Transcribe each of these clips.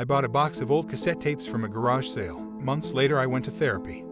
I bought a box of old cassette tapes from a garage sale. Months later I went to therapy.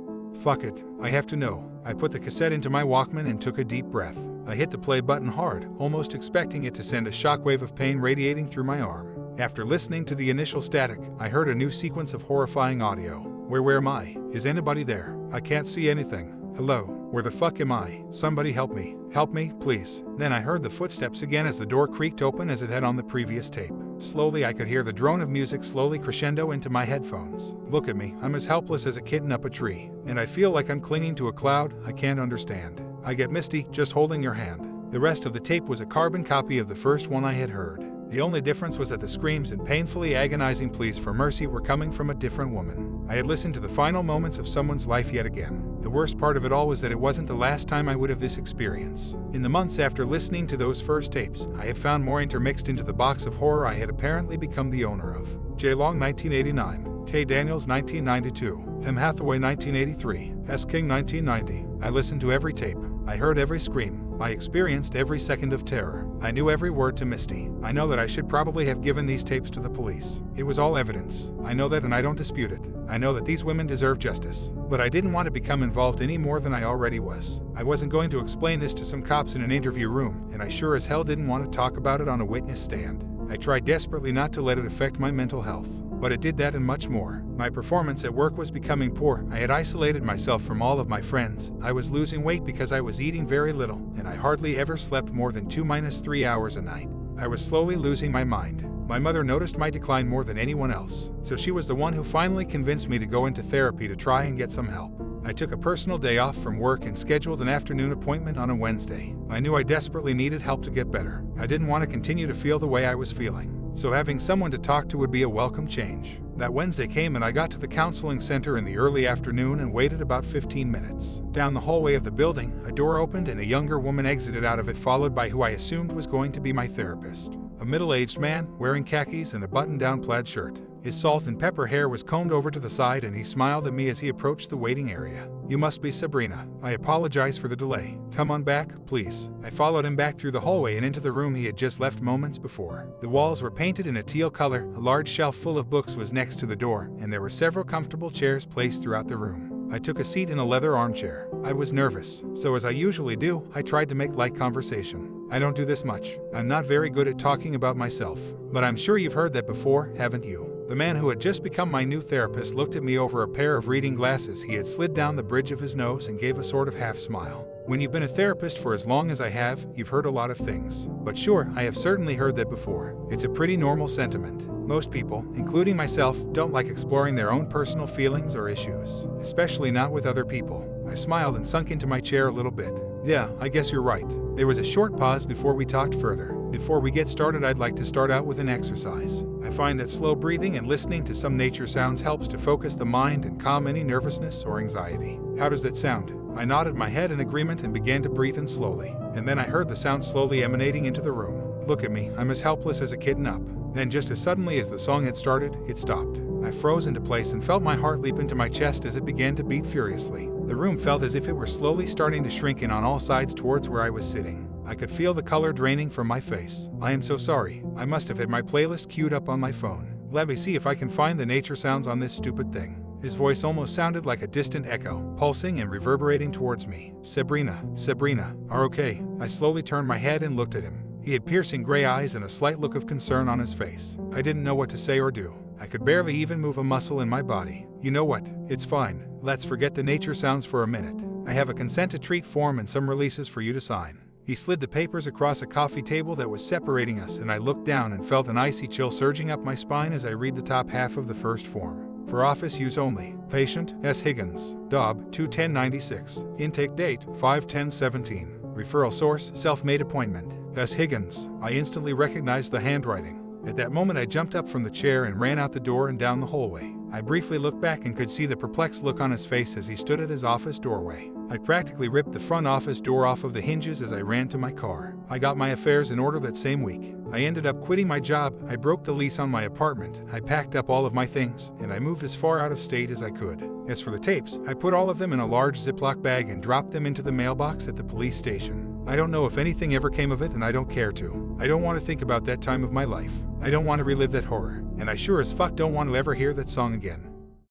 Fuck it, I have to know. I put the cassette into my Walkman and took a deep breath. I hit the play button hard, almost expecting it to send a shockwave of pain radiating through my arm. After listening to the initial static, I heard a new sequence of horrifying audio. Where am I? Is anybody there? I can't see anything. Hello? Where the fuck am I? Somebody help me. Help me, please. Then I heard the footsteps again as the door creaked open as it had on the previous tape. Slowly I could hear the drone of music slowly crescendo into my headphones. Look at me, I'm as helpless as a kitten up a tree. And I feel like I'm clinging to a cloud I can't understand. I get misty just holding your hand. The rest of the tape was a carbon copy of the first one I had heard. The only difference was that the screams and painfully agonizing pleas for mercy were coming from a different woman. I had listened to the final moments of someone's life yet again. The worst part of it all was that it wasn't the last time I would have this experience. In the months after listening to those first tapes, I had found more intermixed into the box of horror I had apparently become the owner of. J. Long 1989, K. Daniels 1992, M. Hathaway 1983, S. King 1990. I listened to every tape. I heard every scream. I experienced every second of terror. I knew every word to Misty. I know that I should probably have given these tapes to the police. It was all evidence. I know that and I don't dispute it. I know that these women deserve justice. But I didn't want to become involved any more than I already was. I wasn't going to explain this to some cops in an interview room, and I sure as hell didn't want to talk about it on a witness stand. I tried desperately not to let it affect my mental health. But it did that and much more. My performance at work was becoming poor. I had isolated myself from all of my friends. I was losing weight because I was eating very little, and I hardly ever slept more than 2-3 hours a night. I was slowly losing my mind. My mother noticed my decline more than anyone else, so she was the one who finally convinced me to go into therapy to try and get some help. I took a personal day off from work and scheduled an afternoon appointment on a Wednesday. I knew I desperately needed help to get better. I didn't want to continue to feel the way I was feeling. So having someone to talk to would be a welcome change. That Wednesday came and I got to the counseling center in the early afternoon and waited about 15 minutes. Down the hallway of the building, a door opened and a younger woman exited out of it, followed by who I assumed was going to be my therapist. A middle-aged man, wearing khakis and a button-down plaid shirt. His salt and pepper hair was combed over to the side and he smiled at me as he approached the waiting area. "You must be Sabrina. I apologize for the delay. Come on back, please." I followed him back through the hallway and into the room he had just left moments before. The walls were painted in a teal color, a large shelf full of books was next to the door, and there were several comfortable chairs placed throughout the room. I took a seat in a leather armchair. I was nervous, so as I usually do, I tried to make light conversation. I don't do this much. I'm not very good at talking about myself. But I'm sure you've heard that before, haven't you? The man who had just become my new therapist looked at me over a pair of reading glasses he had slid down the bridge of his nose and gave a sort of half smile. When you've been a therapist for as long as I have, you've heard a lot of things. But sure, I have certainly heard that before. It's a pretty normal sentiment. Most people, including myself, don't like exploring their own personal feelings or issues, especially not with other people. I smiled and sunk into my chair a little bit. Yeah, I guess you're right. There was a short pause before we talked further. Before we get started, I'd like to start out with an exercise. I find that slow breathing and listening to some nature sounds helps to focus the mind and calm any nervousness or anxiety. How does that sound? I nodded my head in agreement and began to breathe in slowly. And then I heard the sound slowly emanating into the room. Look at me, I'm as helpless as a kitten up. Then just as suddenly as the song had started, it stopped. I froze into place and felt my heart leap into my chest as it began to beat furiously. The room felt as if it were slowly starting to shrink in on all sides towards where I was sitting. I could feel the color draining from my face. I am so sorry. I must have had my playlist queued up on my phone. Let me see if I can find the nature sounds on this stupid thing. His voice almost sounded like a distant echo, pulsing and reverberating towards me. Sabrina, are okay? I slowly turned my head and looked at him. He had piercing gray eyes and a slight look of concern on his face. I didn't know what to say or do. I could barely even move a muscle in my body. You know what? It's fine. Let's forget the nature sounds for a minute. I have a consent to treat form and some releases for you to sign. He slid the papers across a coffee table that was separating us, and I looked down and felt an icy chill surging up my spine as I read the top half of the first form. For office use only. Patient, S. Higgins. Dob, 21096. Intake date, 5/10/17. Referral source, self-made appointment. S. Higgins. I instantly recognized the handwriting. At that moment I jumped up from the chair and ran out the door and down the hallway. I briefly looked back and could see the perplexed look on his face as he stood at his office doorway. I practically ripped the front office door off of the hinges as I ran to my car. I got my affairs in order that same week. I ended up quitting my job, I broke the lease on my apartment, I packed up all of my things, and I moved as far out of state as I could. As for the tapes, I put all of them in a large Ziploc bag and dropped them into the mailbox at the police station. I don't know if anything ever came of it and I don't care to. I don't want to think about that time of my life. I don't want to relive that horror, and I sure as fuck don't want to ever hear that song again.